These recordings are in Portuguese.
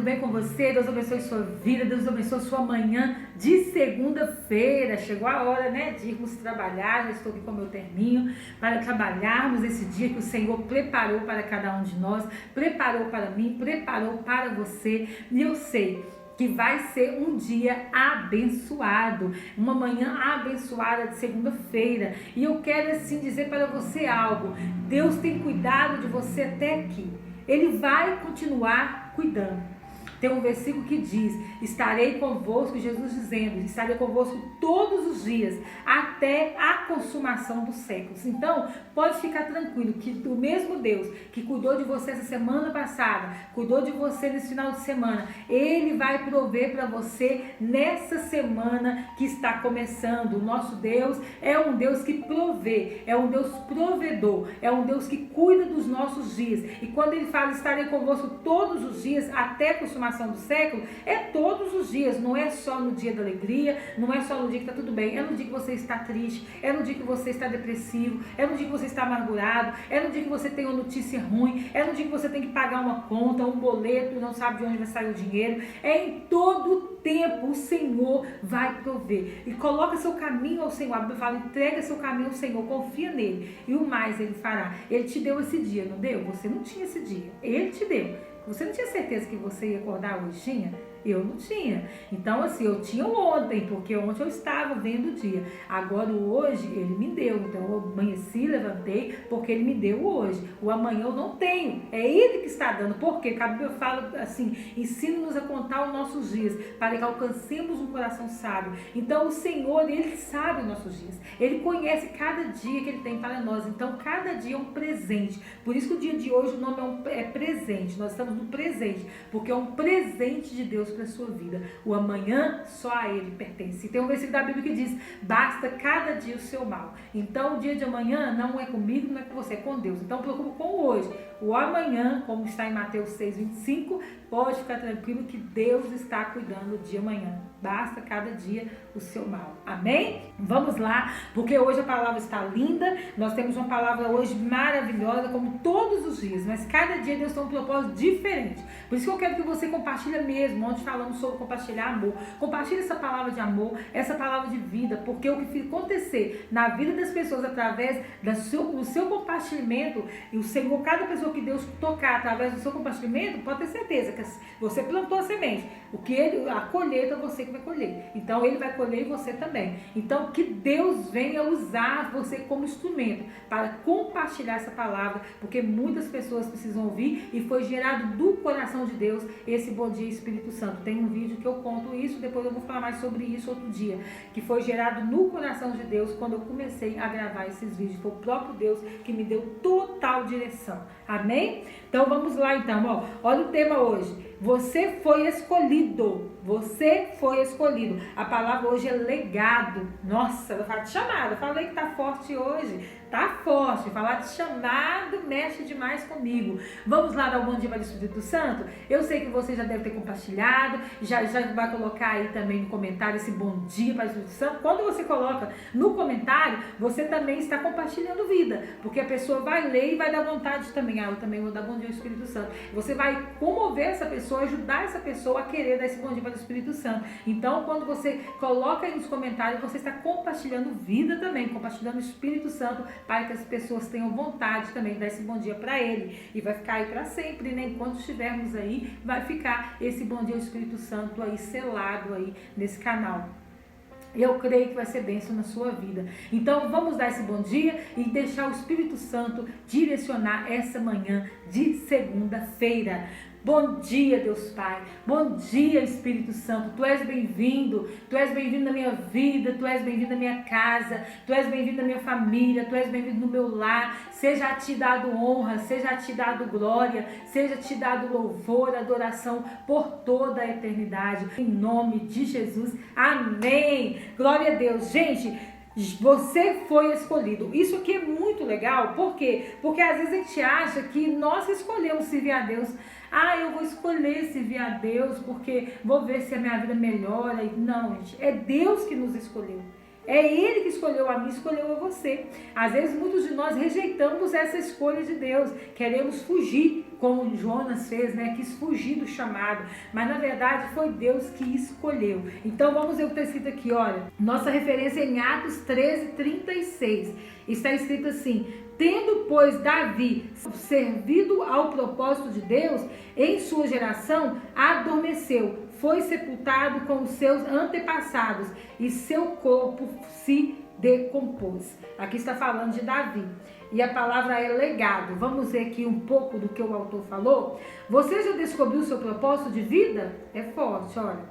tudo bem com você? Deus abençoe sua vida, Deus abençoe sua manhã de segunda-feira. Chegou a hora, né, de irmos trabalhar. Já estou aqui com o meu terninho para trabalharmos esse dia que o Senhor preparou para cada um de nós, preparou para mim, preparou para você. E eu sei que vai ser um dia abençoado, uma manhã abençoada de segunda-feira. E eu quero assim dizer para você algo: Deus tem cuidado de você até aqui. Ele vai continuar cuidando. Tem um versículo que diz: estarei convosco, Jesus dizendo, estarei convosco todos os dias, até a consumação dos séculos. Então, pode ficar tranquilo que o mesmo Deus que cuidou de você essa semana passada, cuidou de você nesse final de semana, Ele vai prover para você nessa semana que está começando. O nosso Deus é um Deus que provê, é um Deus provedor, é um Deus que cuida dos nossos dias. E quando Ele fala, estarei convosco todos os dias, até a consumação do século, é todos os dias, não é só no dia da alegria, não é só no dia que está tudo bem, é no dia que você está triste, é no dia que você está depressivo, é no dia que você está amargurado, é no dia que você tem uma notícia ruim, é no dia que você tem que pagar uma conta, um boleto e não sabe de onde vai sair o dinheiro. É em todo tempo o Senhor vai prover. E coloca seu caminho ao Senhor. A Bíblia fala: entrega seu caminho ao Senhor, confia nele e o mais Ele fará. Ele te deu esse dia, não deu? Você não tinha esse dia, Ele te deu. Você não tinha certeza que você ia acordar hoje? Tinha? Eu não tinha. Então assim, eu tinha ontem, porque ontem eu estava vendo o dia. Agora hoje Ele me deu. Então eu amanheci, levantei, porque Ele me deu hoje. O amanhã eu não tenho. É Ele que está dando. Por quê? Porque a Bíblia fala assim: ensina-nos a contar os nossos dias, para que alcancemos um coração sábio. Então o Senhor, Ele sabe os nossos dias. Ele conhece cada dia que Ele tem para nós. Então cada dia é um presente. Por isso que o dia de hoje o nome é presente. Nós estamos no presente, porque é um presente de Deus para a sua vida. O amanhã só a Ele pertence. E tem um versículo da Bíblia que diz: basta cada dia o seu mal. Então o dia de amanhã não é comigo, não é com você, é com Deus. Então preocupa com o hoje. O amanhã, como está em Mateus 6:25, pode ficar tranquilo que Deus está cuidando de amanhã. Basta cada dia o seu mal. Amém? Vamos lá, porque hoje a palavra está linda. Nós temos uma palavra hoje maravilhosa, como todos os dias, mas cada dia Deus tem um propósito diferente. Por isso que eu quero que você compartilhe mesmo. Ontem falamos sobre compartilhar amor. Compartilhe essa palavra de amor, essa palavra de vida, porque o que acontecer na vida das pessoas através do seu compartilhamento, e o Senhor, cada pessoa que Deus tocar através do seu compartilhamento, pode ter certeza que você plantou a semente. A colheita você que vai colher. Então Ele vai colher e você também. Então que Deus venha usar você como instrumento para compartilhar essa palavra, porque muitas pessoas precisam ouvir, e foi gerado do coração de Deus esse Bom Dia Espírito Santo. Tem um vídeo que eu conto isso, depois eu vou falar mais sobre isso outro dia, que foi gerado no coração de Deus quando eu comecei a gravar esses vídeos. Foi o próprio Deus que me deu total direção. Amém? Então vamos lá então, ó. Olha o tema hoje: você foi escolhido. Você foi escolhido. A palavra hoje é legado. Nossa, eu falo de chamado. Eu falei que tá forte hoje. Tá forte. Falar de chamado mexe demais comigo. Vamos lá dar um bom dia para o Espírito Santo? Eu sei que você já deve ter compartilhado. Já vai colocar aí também no comentário esse bom dia para o Espírito Santo. Quando você coloca no comentário, você também está compartilhando vida. Porque a pessoa vai ler e vai dar vontade também. Eu também vou dar bom dia ao Espírito Santo. Você vai comover essa pessoa, ajudar essa pessoa a querer dar esse bom dia para o Espírito Santo. Então, quando você coloca aí nos comentários, você está compartilhando vida também, compartilhando o Espírito Santo, para que as pessoas tenham vontade também de dar esse bom dia para Ele. E vai ficar aí para sempre, né? Enquanto estivermos aí, vai ficar esse bom dia ao Espírito Santo aí selado aí nesse canal. Eu creio que vai ser bênção na sua vida. Então vamos dar esse bom dia e deixar o Espírito Santo direcionar essa manhã de segunda-feira. Bom dia, Deus Pai. Bom dia, Espírito Santo. Tu és bem-vindo. Tu és bem-vindo na minha vida. Tu és bem-vindo na minha casa. Tu és bem-vindo na minha família. Tu és bem-vindo no meu lar. Seja a ti dado honra. Seja a ti dado glória. Seja a ti dado louvor, adoração por toda a eternidade. Em nome de Jesus. Amém. Glória a Deus. Gente, você foi escolhido. Isso aqui é muito legal. Por quê? Porque às vezes a gente acha que nós escolhemos servir a Deus. Eu vou escolher servir a Deus porque vou ver se a minha vida melhora. Não, gente. É Deus que nos escolheu. É Ele que escolheu a mim, escolheu a você. Às vezes muitos de nós rejeitamos essa escolha de Deus, queremos fugir, como Jonas fez, né? Quis fugir do chamado, mas na verdade foi Deus que escolheu. Então vamos ver o que está escrito aqui, olha, nossa referência é em Atos 13:36, está escrito assim: tendo, pois, Davi servido ao propósito de Deus em sua geração, adormeceu, foi sepultado com os seus antepassados e seu corpo se decompôs. Aqui está falando de Davi. E a palavra é legado. Vamos ver aqui um pouco do que o autor falou. Você já descobriu o seu propósito de vida? É forte, olha.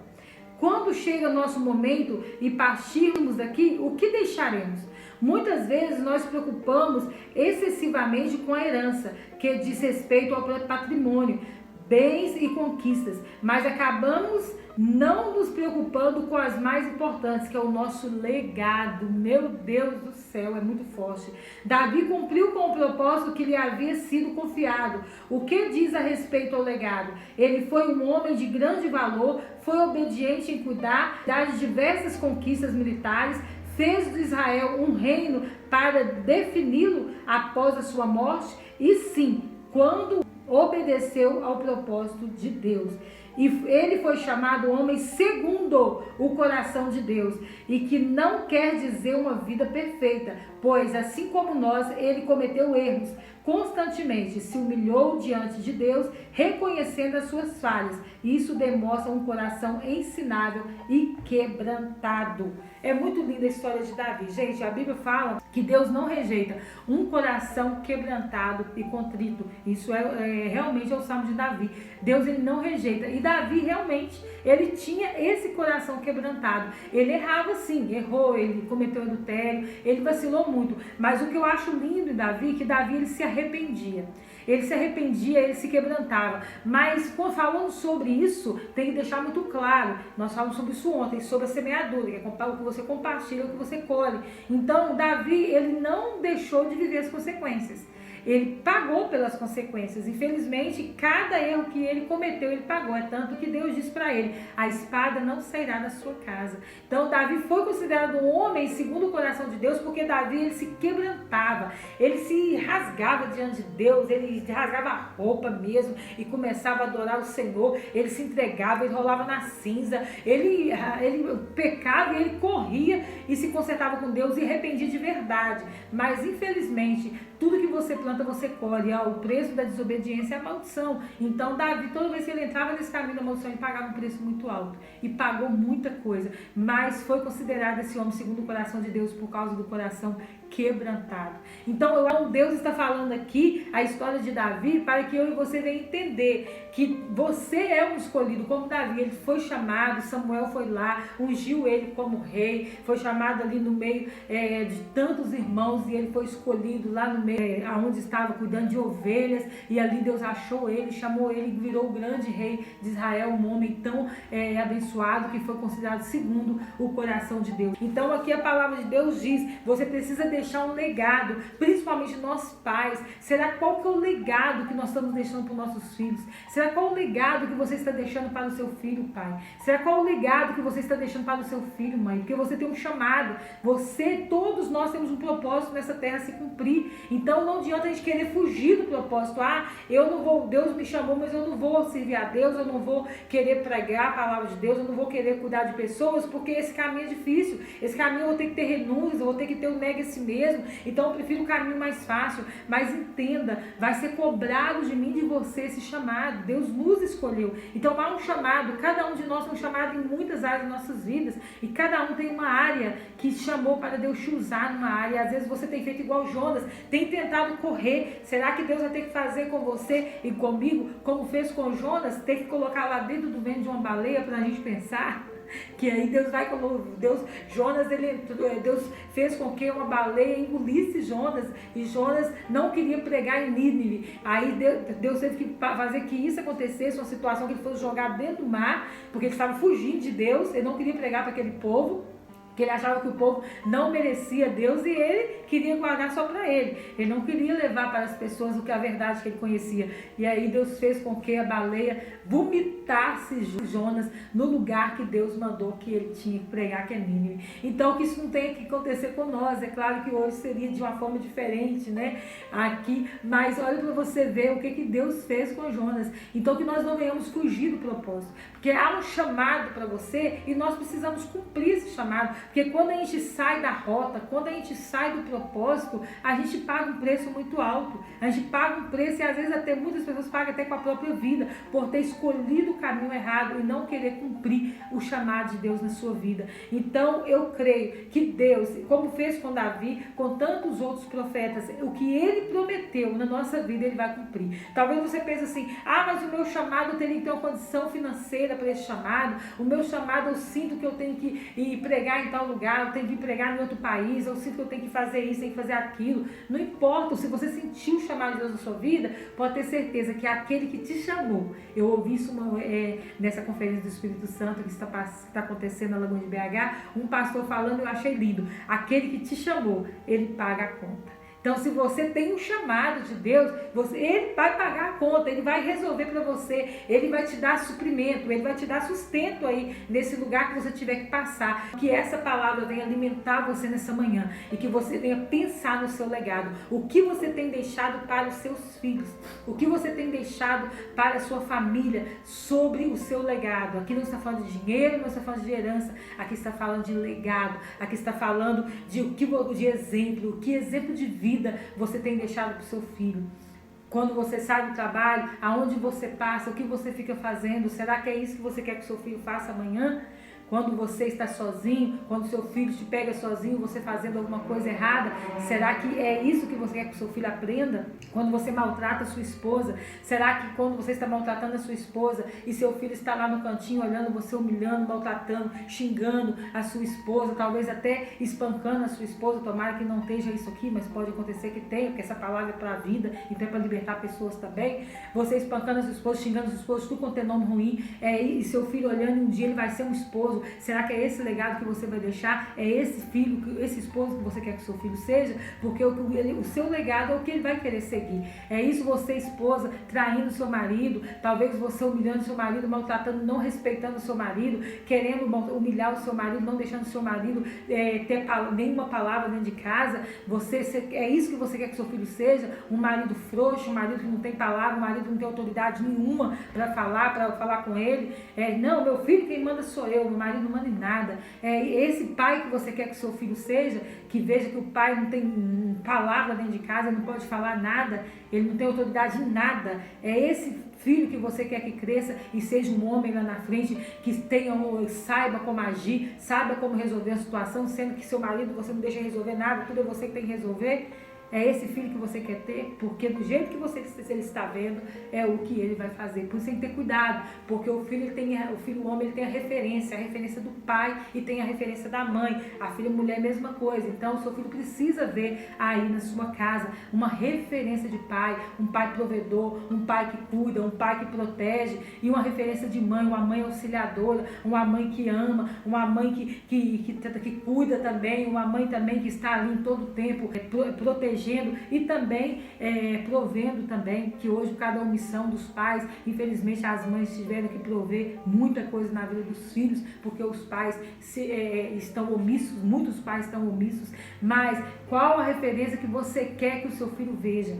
Quando chega o nosso momento e partirmos daqui, o que deixaremos? Muitas vezes nós preocupamos excessivamente com a herança, que diz respeito ao patrimônio, bens e conquistas, mas acabamos não nos preocupando com as mais importantes, que é o nosso legado. Meu Deus do céu, é muito forte. Davi cumpriu com o propósito que lhe havia sido confiado. O que diz a respeito ao legado? Ele foi um homem de grande valor, foi obediente em cuidar das diversas conquistas militares, fez de Israel um reino para defini-lo após a sua morte, e sim, quando obedeceu ao propósito de Deus. E ele foi chamado homem segundo o coração de Deus, e que não quer dizer uma vida perfeita, pois assim como nós, ele cometeu erros. Constantemente se humilhou diante de Deus, reconhecendo as suas falhas. Isso demonstra um coração ensinável e quebrantado. É muito linda a história de Davi. Gente, a Bíblia fala que Deus não rejeita um coração quebrantado e contrito. Isso realmente é o Salmo de Davi. Deus, ele não rejeita. E Davi realmente, ele tinha esse coração quebrantado. Ele errava sim, errou, ele cometeu adultério, ele vacilou muito. Mas o que eu acho lindo em Davi, que Davi, ele se arrependia. Ele se arrependia, ele se quebrantava. Mas falando sobre isso, tem que deixar muito claro. Nós falamos sobre isso ontem, sobre a semeadura, que é o que você compartilha, o que você colhe. Então, Davi, ele não deixou de viver as consequências. Ele pagou pelas consequências. Infelizmente, cada erro que ele cometeu, ele pagou. É tanto que Deus disse para ele: a espada não sairá da sua casa. Então, Davi foi considerado um homem segundo o coração de Deus, porque Davi, ele se quebrantava, ele se rasgava diante de Deus, ele rasgava a roupa mesmo e começava a adorar o Senhor. Ele se entregava, ele rolava na cinza, ele pecava e ele corria e se consertava com Deus e arrependia de verdade. Mas, infelizmente, tudo que você planta, você colhe. O preço da desobediência é a maldição. Então, Davi, toda vez que ele entrava nesse caminho da maldição, ele pagava um preço muito alto. E pagou muita coisa. Mas foi considerado esse homem segundo o coração de Deus por causa do coração quebrantado. Então, Deus está falando aqui a história de Davi para que eu e você venham entender que você é um escolhido, como Davi. Ele foi chamado, Samuel foi lá, ungiu ele como rei, foi chamado ali no meio de tantos irmãos, e ele foi escolhido lá no meio, onde estava cuidando de ovelhas, e ali Deus achou ele, chamou ele, virou o grande rei de Israel, um homem tão abençoado, que foi considerado segundo o coração de Deus. Então aqui a palavra de Deus diz: você precisa deixar um legado, principalmente nós pais. Será qual que é o legado que nós estamos deixando para os nossos filhos? Será qual o legado que você está deixando para o seu filho, pai? Será qual o legado que você está deixando para o seu filho, mãe? Porque você tem um chamado, todos nós temos um propósito nessa terra a se cumprir. Então não adianta a gente querer fugir do propósito. Eu não vou, Deus me chamou, mas eu não vou servir a Deus, eu não vou querer pregar a palavra de Deus, eu não vou querer cuidar de pessoas, porque esse caminho é difícil. Esse caminho eu vou ter que ter renúncias, eu vou ter que ter o nega a si mesmo. Então eu prefiro o caminho mais fácil. Mas entenda, vai ser cobrado de mim e de você esse chamado. Deus nos escolheu. Então há um chamado, cada um de nós tem um chamado em muitas áreas das nossas vidas, e cada um tem uma área que chamou para Deus te usar numa área. Às vezes você tem feito igual Jonas, tem tentado correr. Será que Deus vai ter que fazer com você e comigo como fez com Jonas? Ter que colocar lá dentro do ventre de uma baleia para a gente pensar? Que aí Deus Deus fez com que uma baleia engolisse Jonas, e Jonas não queria pregar em Nínive. Aí Deus teve que fazer que isso acontecesse, uma situação que ele fosse jogado dentro do mar, porque ele estava fugindo de Deus, ele não queria pregar para aquele povo, Porque ele achava que o povo não merecia Deus e ele queria guardar só para ele. Ele não queria levar para as pessoas o que a verdade que ele conhecia. E aí Deus fez com que a baleia vomitasse Jonas no lugar que Deus mandou que ele tinha que pregar, que é Nínive. Então que isso não tenha que acontecer com nós. É claro que hoje seria de uma forma diferente, né? Aqui, mas olha para você ver o que Deus fez com Jonas. Então que nós não venhamos fugir do propósito. Porque há um chamado para você e nós precisamos cumprir esse chamado. Porque quando a gente sai da rota, quando a gente sai do propósito, a gente paga um preço muito alto. A gente paga um preço e às vezes até muitas pessoas pagam até com a própria vida, por ter escolhido o caminho errado e não querer cumprir o chamado de Deus na sua vida. Então eu creio que Deus, como fez com Davi, com tantos outros profetas, o que ele prometeu na nossa vida, ele vai cumprir. Talvez você pense assim, mas o meu chamado, eu teria que ter uma condição financeira para esse chamado, o meu chamado eu sinto que eu tenho que ir pregar em tal lugar, eu tenho que ir pregar em outro país, eu sinto que eu tenho que fazer isso, tenho que fazer aquilo. Não importa, se você sentiu o chamado de Deus na sua vida, pode ter certeza que é aquele que te chamou. Eu ouvi isso nessa conferência do Espírito Santo que está acontecendo na Lagoa de BH, um pastor falando, eu achei lindo. Aquele que te chamou, ele paga a conta. Então, se você tem um chamado de Deus, ele vai pagar a conta, ele vai resolver para você, ele vai te dar suprimento, ele vai te dar sustento aí nesse lugar que você tiver que passar. Que essa palavra venha alimentar você nessa manhã e que você venha pensar no seu legado. O que você tem deixado para os seus filhos, o que você tem deixado para a sua família sobre o seu legado. Aqui não está falando de dinheiro, não está falando de herança, aqui está falando de legado, aqui está falando de exemplo, que exemplo de vida você tem deixado para o seu filho. Quando você sai do trabalho, aonde você passa, o que você fica fazendo, será que é isso que você quer que o seu filho faça amanhã? Quando você está sozinho, quando seu filho te pega sozinho, você fazendo alguma coisa errada, será que é isso que você quer que o seu filho aprenda? Quando você maltrata a sua esposa, será que quando você está maltratando a sua esposa e seu filho está lá no cantinho olhando você, humilhando, maltratando, xingando a sua esposa, talvez até espancando a sua esposa, tomara que não esteja isso aqui, mas pode acontecer que tenha, porque essa palavra é para a vida, então é para libertar pessoas também. Você espancando a sua esposa, xingando a sua esposa, tudo quanto é nome ruim, e seu filho olhando e um dia ele vai ser um esposo. Será que é esse legado que você vai deixar? É esse filho, esse esposo que você quer que seu filho seja? Porque o seu legado é o que ele vai querer seguir. É isso, você, esposa, traindo seu marido, talvez você humilhando seu marido, maltratando, não respeitando o seu marido, querendo humilhar o seu marido, não deixando o seu marido ter nenhuma palavra dentro de casa. É isso que você quer que seu filho seja? Um marido frouxo, um marido que não tem palavra, um marido que não tem autoridade nenhuma para falar com ele. Não, meu filho quem manda sou eu, meu marido não manda em nada. É esse pai que você quer que seu filho seja, que veja que o pai não tem palavra dentro de casa, não pode falar nada, ele não tem autoridade em nada. É esse filho que você quer que cresça e seja um homem lá na frente, que saiba como agir, saiba como resolver a situação, sendo que seu marido você não deixa resolver nada, tudo é você que tem que resolver. É esse filho que você quer ter, porque do jeito que ele está vendo, é o que ele vai fazer. Por isso tem que ter cuidado, porque o homem ele tem a referência do pai e tem a referência da mãe. A filha mulher é a mesma coisa. Então o seu filho precisa ver aí na sua casa uma referência de pai, um pai provedor, um pai que cuida, um pai que protege, e uma referência de mãe, uma mãe auxiliadora, uma mãe que ama, uma mãe que cuida também, uma mãe também que está ali em todo o tempo protegendo e também provendo também, que hoje por causa da omissão dos pais, infelizmente as mães tiveram que prover muita coisa na vida dos filhos, porque os pais estão omissos, muitos pais estão omissos. Mas qual a referência que você quer que o seu filho veja?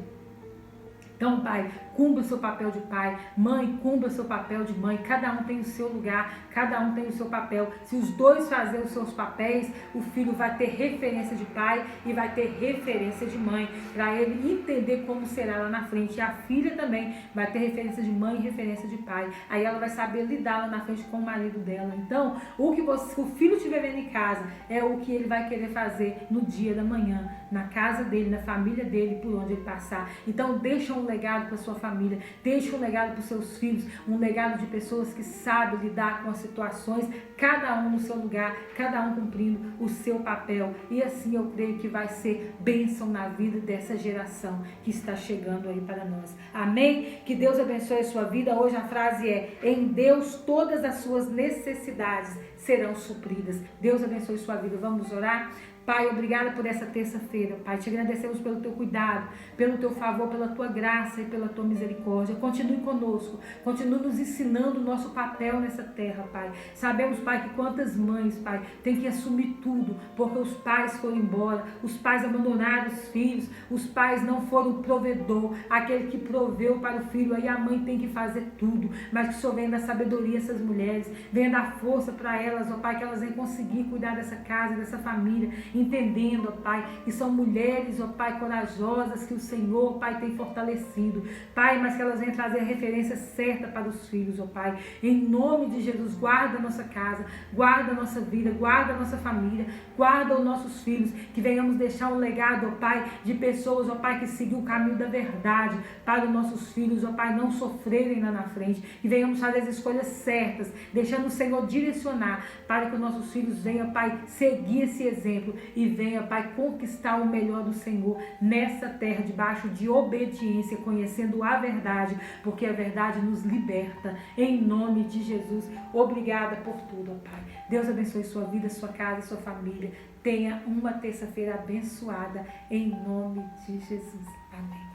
Então, pai, cumpra o seu papel de pai. Mãe, cumpra o seu papel de mãe. Cada um tem o seu lugar, cada um tem o seu papel. Se os dois fazerem os seus papéis, o filho vai ter referência de pai e vai ter referência de mãe, para ele entender como será lá na frente. E a filha também vai ter referência de mãe e referência de pai. Aí ela vai saber lidar lá na frente com o marido dela. Então, o que o filho estiver vendo em casa é o que ele vai querer fazer no dia da manhã. na casa dele, na família dele, por onde ele passar. Então deixa um legado para sua família, deixa um legado para os seus filhos, um legado de pessoas que sabem lidar com as situações, cada um no seu lugar, cada um cumprindo o seu papel. E assim eu creio que vai ser bênção na vida dessa geração que está chegando aí para nós. Amém? Que Deus abençoe a sua vida. Hoje a frase é: em Deus todas as suas necessidades serão supridas. Deus abençoe sua vida. Vamos orar? Pai, obrigada por essa terça-feira, Pai. Te agradecemos pelo teu cuidado, pelo teu favor, pela tua graça e pela tua misericórdia. Continue conosco, continue nos ensinando o nosso papel nessa terra, Pai. Sabemos, Pai, que quantas mães, Pai, têm que assumir tudo, porque os pais foram embora, os pais abandonaram os filhos, os pais não foram o provedor, aquele que proveu para o filho, aí a mãe tem que fazer tudo, mas que o Senhor venha dar sabedoria a essas mulheres, venha dar força para elas, ó Pai, que elas venham conseguir cuidar dessa casa, dessa família, entendendo, ó Pai, que são mulheres, ó Pai, corajosas, que o Senhor, Pai, tem fortalecido, Pai, mas que elas venham trazer a referência certa para os filhos, ó Pai, em nome de Jesus. Guarda a nossa casa, guarda a nossa vida, guarda a nossa família, guarda os nossos filhos, que venhamos deixar um legado, ó Pai, de pessoas, ó Pai, que seguiu o caminho da verdade, para os nossos filhos, ó Pai, não sofrerem lá na frente, que venhamos fazer as escolhas certas, deixando o Senhor direcionar, para que os nossos filhos venham, Pai, seguir esse exemplo e venha, Pai, conquistar o melhor do Senhor nessa terra, debaixo de obediência, conhecendo a verdade, porque a verdade nos liberta, em nome de Jesus. Obrigada por tudo, ó Pai. Deus abençoe sua vida, sua casa, sua família. Tenha uma terça-feira abençoada, em nome de Jesus. Amém.